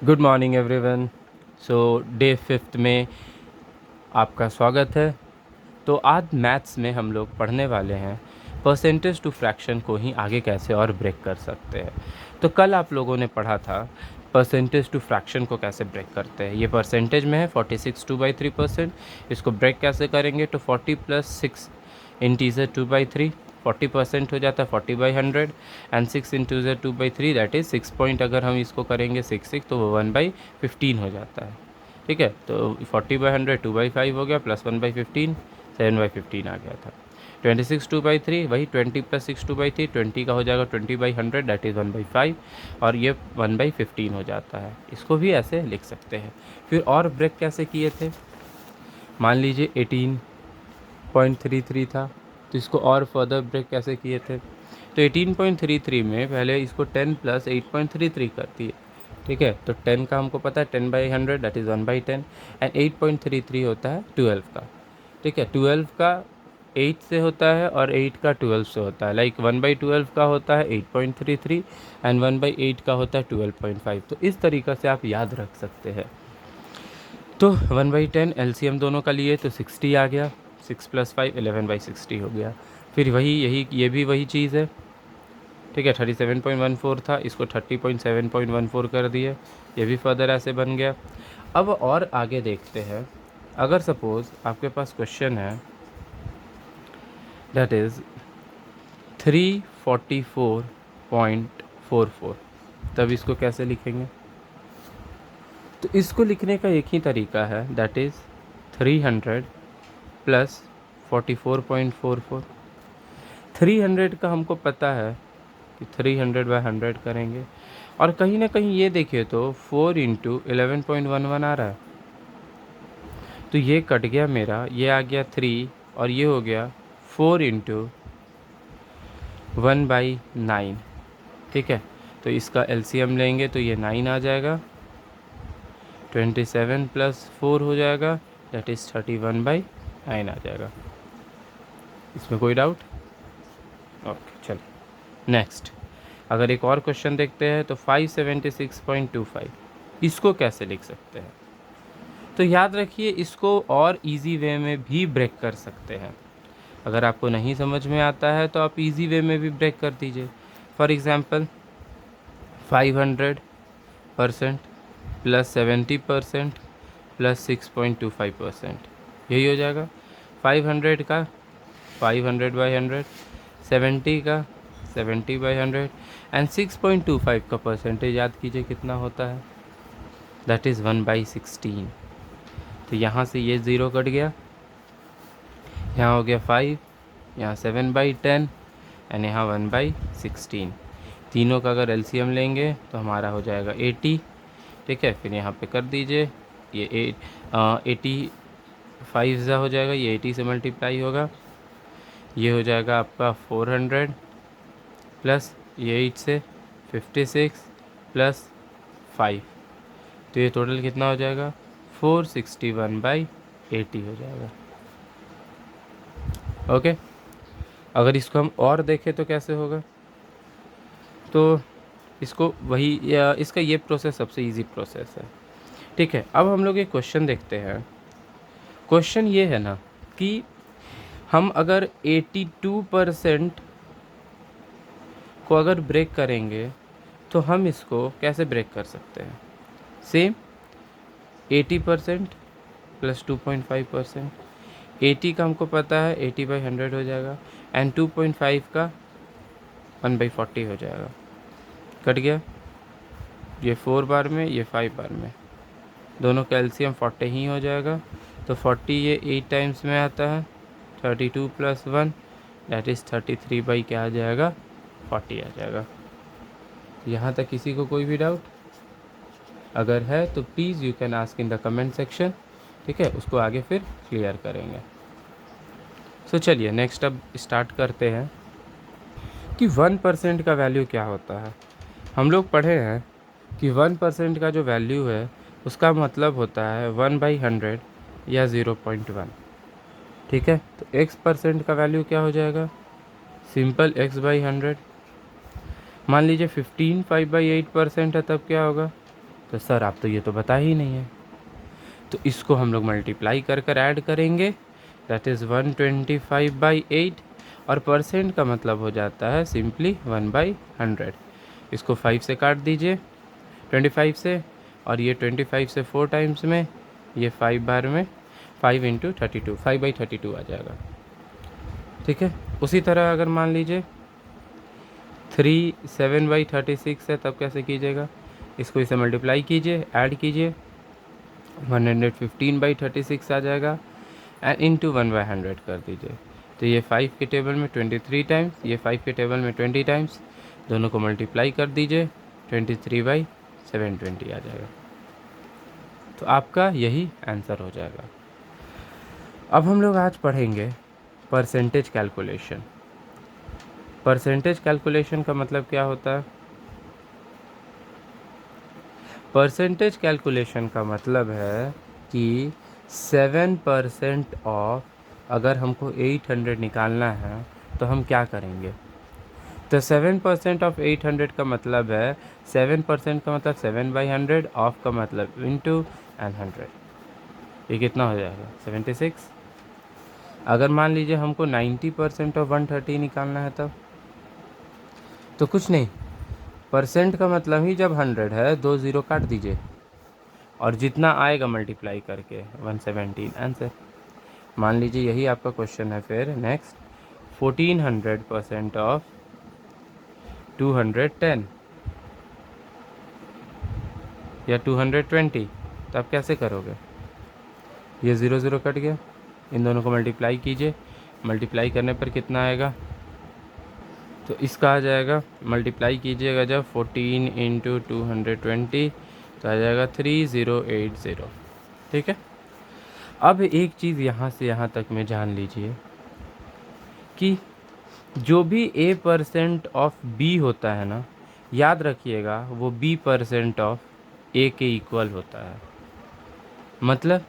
Good morning everyone. So day fifth में आपका स्वागत है। तो आज मैथ्स में हम लोग पढ़ने वाले हैं परसेंटेज टू फ्रैक्शन को ही आगे कैसे और ब्रेक कर सकते हैं। तो कल आप लोगों ने पढ़ा था परसेंटेज टू फ्रैक्शन को कैसे ब्रेक करते हैं। ये परसेंटेज में है 46 2/3%। इसको ब्रेक कैसे करेंगे तो 40 + 6 इंटीजर 2/3, 40% हो जाता है 40/100 एंड 6 इंटू ज़र 2/3 दैट इज़ 6 पॉइंट। अगर हम इसको करेंगे 6 तो वो 1/15 हो जाता है। ठीक है, तो 40/100 2/5 हो गया, प्लस 1/15 7/15 आ गया था। 26 2/3 वही 20 + 6 2/3, 20 का हो जाएगा 20/100 दैट इज़ 1/5 और ये 1/15 हो जाता है। इसको भी ऐसे लिख सकते हैं। फिर और ब्रेक कैसे किए थे, मान लीजिए 18.33 था तो इसको और फर्दर ब्रेक कैसे किए थे। तो 18.33 में पहले इसको 10 + 8.33 कर दिए। ठीक है, तो 10 का हमको पता है 10/100 दैट इज़ 1/10 एंड 8.33 होता है 12 का। ठीक है, 12 का 8 से होता है और 8 का 12 से होता है। लाइक 1/12 का होता है 8.33 एंड 1/8 का होता है 12.5। तो इस तरीक़ा से आप याद रख सकते हैं। तो 1/10 एलसीएम दोनों का लिए तो 60 आ गया, 6 + 5 11/60 हो गया। फिर वही ये भी वही चीज़ है। ठीक है, 37.14 था, इसको 30.714 कर दिए, ये भी फर्दर ऐसे बन गया। अब और आगे देखते हैं। अगर सपोज़ आपके पास क्वेश्चन है दैट इज़ 344.44, तब इसको कैसे लिखेंगे। तो इसको लिखने का एक ही तरीका है दैट इज़ 300 + 44.44। 300 का हमको पता है कि 300/100 करेंगे और कहीं ना कहीं ये देखिए तो 4 × 11.11 आ रहा है। तो ये कट गया मेरा, ये आ गया 3 और ये हो गया 4 × 1/9। ठीक है, तो इसका एलसीएम लेंगे तो ये 9 आ जाएगा, 27 + 4 हो जाएगा दैट इज़ 31/9 आ जाएगा। इसमें कोई डाउट? ओके, चलिए नेक्स्ट। अगर एक और क्वेश्चन देखते हैं तो 576.25, इसको कैसे लिख सकते हैं। तो याद रखिए इसको और इजी वे में भी ब्रेक कर सकते हैं। अगर आपको नहीं समझ में आता है तो आप इजी वे में भी ब्रेक कर दीजिए। फॉर एग्ज़ाम्पल 500% + 70% + 6.25%, यही हो जाएगा। 500 का 500/100, 70 का 70/100 एंड 6.25 का परसेंटेज याद कीजिए कितना होता है, दैट इज़ 1/16। तो यहाँ से ये ज़ीरो कट गया, यहाँ हो गया 5, यहाँ 7/10 एंड यहाँ 1/16। तीनों का अगर एलसीएम लेंगे तो हमारा हो जाएगा 80। ठीक है, फिर यहाँ पे कर दीजिए, ये 85 हो जाएगा, ये 80 से मल्टीप्लाई होगा, ये हो जाएगा आपका 400 प्लस ये 8 से 56 + 5। तो ये टोटल कितना हो जाएगा 461/80 हो जाएगा। ओके, अगर इसको हम और देखें तो कैसे होगा, तो इसको वही इसका ये प्रोसेस सबसे इजी प्रोसेस है। ठीक है, अब हम लोग एक क्वेश्चन देखते हैं। क्वेश्चन ये है ना कि हम अगर 82% को अगर ब्रेक करेंगे तो हम इसको कैसे ब्रेक कर सकते हैं। सेम 80% + 2.5%, 80 का हमको पता है 80/100 हो जाएगा एंड 2.5 का 1/40 हो जाएगा। कट गया, ये 4 बार में, ये 5 बार में, दोनों कैल्शियम 40 ही हो जाएगा। तो 40 ये 8 टाइम्स में आता है, 32 + 1 दैट इज़ 33 क्या आ जाएगा 40 आ जाएगा। यहाँ तक किसी को कोई भी डाउट अगर है तो please you can ask in the comment section. ठीक है, उसको आगे फिर क्लियर करेंगे। सो चलिए नेक्स्ट अब स्टार्ट करते हैं कि 1% का वैल्यू क्या होता है। हम लोग पढ़े हैं कि 1% का जो वैल्यू है उसका मतलब होता है 1/100 या 0.1। ठीक है, तो x% का वैल्यू क्या हो जाएगा, सिंपल x/100। मान लीजिए 15 5/8% है, तब क्या होगा तो सर आप तो ये तो बता ही नहीं है। तो इसको हम लोग मल्टीप्लाई कर कर ऐड करेंगे, दैट इज़ 125/8, और परसेंट का मतलब हो जाता है सिंपली 1/100। इसको 5 से काट दीजिए, 25 से, और ये 25 से 4 टाइम्स में, ये 5 बार में, 5 × 32, 5/32 आ जाएगा। ठीक है। उसी तरह अगर मान लीजिए 3 7/36 है, तब कैसे कीजिएगा, इसको इसे मल्टीप्लाई कीजिए, ऐड कीजिए, 115/36 आ जाएगा, एंड इंटू 1/100 कर दीजिए। तो ये 5 के टेबल में 23 टाइम्स, ये 5 के टेबल में 20 टाइम्स, दोनों को मल्टीप्लाई कर दीजिए, 23/720 आ जाएगा। तो आपका यही आंसर हो जाएगा। अब हम लोग आज पढ़ेंगे परसेंटेज कैलकुलेशन। परसेंटेज कैलकुलेशन का मतलब क्या होता है? परसेंटेज कैलकुलेशन का मतलब है कि 7% ऑफ, अगर हमको 800 निकालना है तो हम क्या करेंगे? तो 7% ऑफ 800 का मतलब है, 7% का मतलब 7/100, ऑफ का मतलब इंटू एंड 100। ये कितना हो जाएगा? 76। अगर मान लीजिए हमको 90% ऑफ 130 निकालना है तब, तो कुछ नहीं, परसेंट का मतलब ही जब 100 है 2 ज़ीरो काट दीजिए, और जितना आएगा मल्टीप्लाई करके 117 आंसर। मान लीजिए यही आपका क्वेश्चन है। फिर नेक्स्ट, 1400% ऑफ 210 या 220, तो आप कैसे करोगे? ये 0 0 कट गया, इन दोनों को मल्टीप्लाई कीजिए, मल्टीप्लाई करने पर कितना आएगा? तो इसका आ जाएगा, मल्टीप्लाई कीजिएगा जब 14 × 220, तो आ जाएगा 3080। ठीक है। अब एक चीज़ यहाँ से यहाँ तक में जान लीजिए कि जो भी A% ऑफ B होता है ना, याद रखिएगा वो B% ऑफ A के इक्वल होता है। मतलब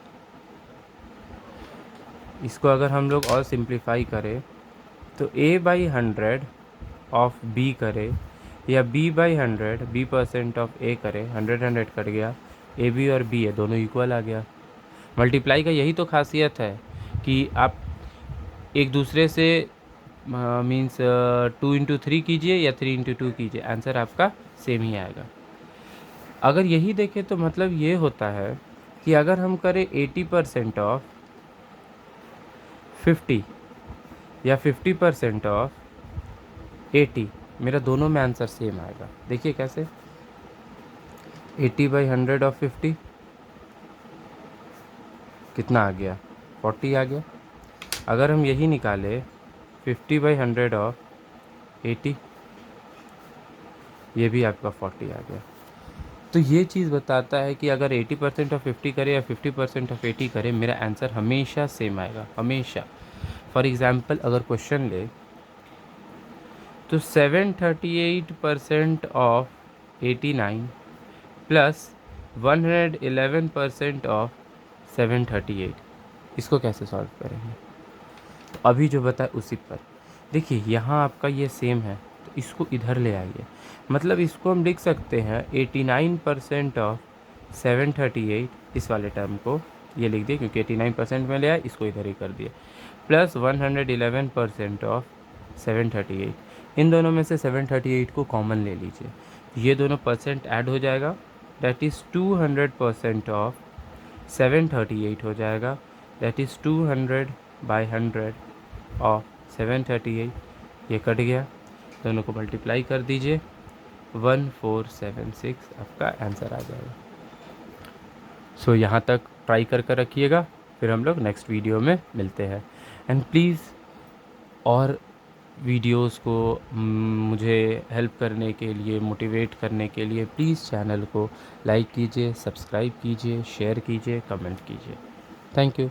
इसको अगर हम लोग और सिंप्लीफाई करें तो A/100 ऑफ B करें, या B/100 B% ऑफ A करें, 100 कट गया, AB और B है दोनों इक्वल आ गया। मल्टीप्लाई का यही तो खासियत है कि आप एक दूसरे से मीन्स 2 × 3 कीजिए या 3 × 2 कीजिए, आंसर आपका सेम ही आएगा। अगर यही देखें तो मतलब ये होता है कि अगर हम करें 80% ऑफ 50 या 50% ऑफ 80, मेरा दोनों में आंसर सेम आएगा। देखिए कैसे, 80/100 ऑफ 50 कितना आ गया? 40 आ गया। अगर हम यही निकाले 50/100 ऑफ 80, ये भी आपका 40 आ गया। तो ये चीज़ बताता है कि अगर 80% ऑफ 50 करे या 50% ऑफ 80 करे, मेरा आंसर हमेशा सेम आएगा, हमेशा। फॉर एग्ज़ाम्पल अगर क्वेश्चन ले तो 738% ऑफ 89 प्लस 111% ऑफ 738, इसको कैसे सॉल्व करेंगे? तो अभी जो बताए उसी पर देखिए, यहाँ आपका ये सेम है तो इसको इधर ले आइए। मतलब इसको हम लिख सकते हैं 89% ऑफ 738, इस वाले टर्म को ये लिख दिए क्योंकि 89% में ले आए, इसको इधर ही कर दिए, प्लस 111% ऑफ 738। इन दोनों में से 738 को कॉमन ले लीजिए, ये दोनों परसेंट ऐड हो जाएगा, दैट इज़ 200% ऑफ 738 हो जाएगा, दैट इज़ 200/100 ऑफ 738। ये कट गया, दोनों को मल्टीप्लाई कर दीजिए, 1476 आपका आंसर आ जाएगा। सो यहाँ तक ट्राई कर कर रखिएगा, फिर हम लोग नेक्स्ट वीडियो में मिलते हैं। एंड प्लीज़ और वीडियोस को मुझे हेल्प करने के लिए, मोटिवेट करने के लिए प्लीज़ चैनल को लाइक कीजिए, सब्सक्राइब कीजिए, शेयर कीजिए, कमेंट कीजिए। Thank you.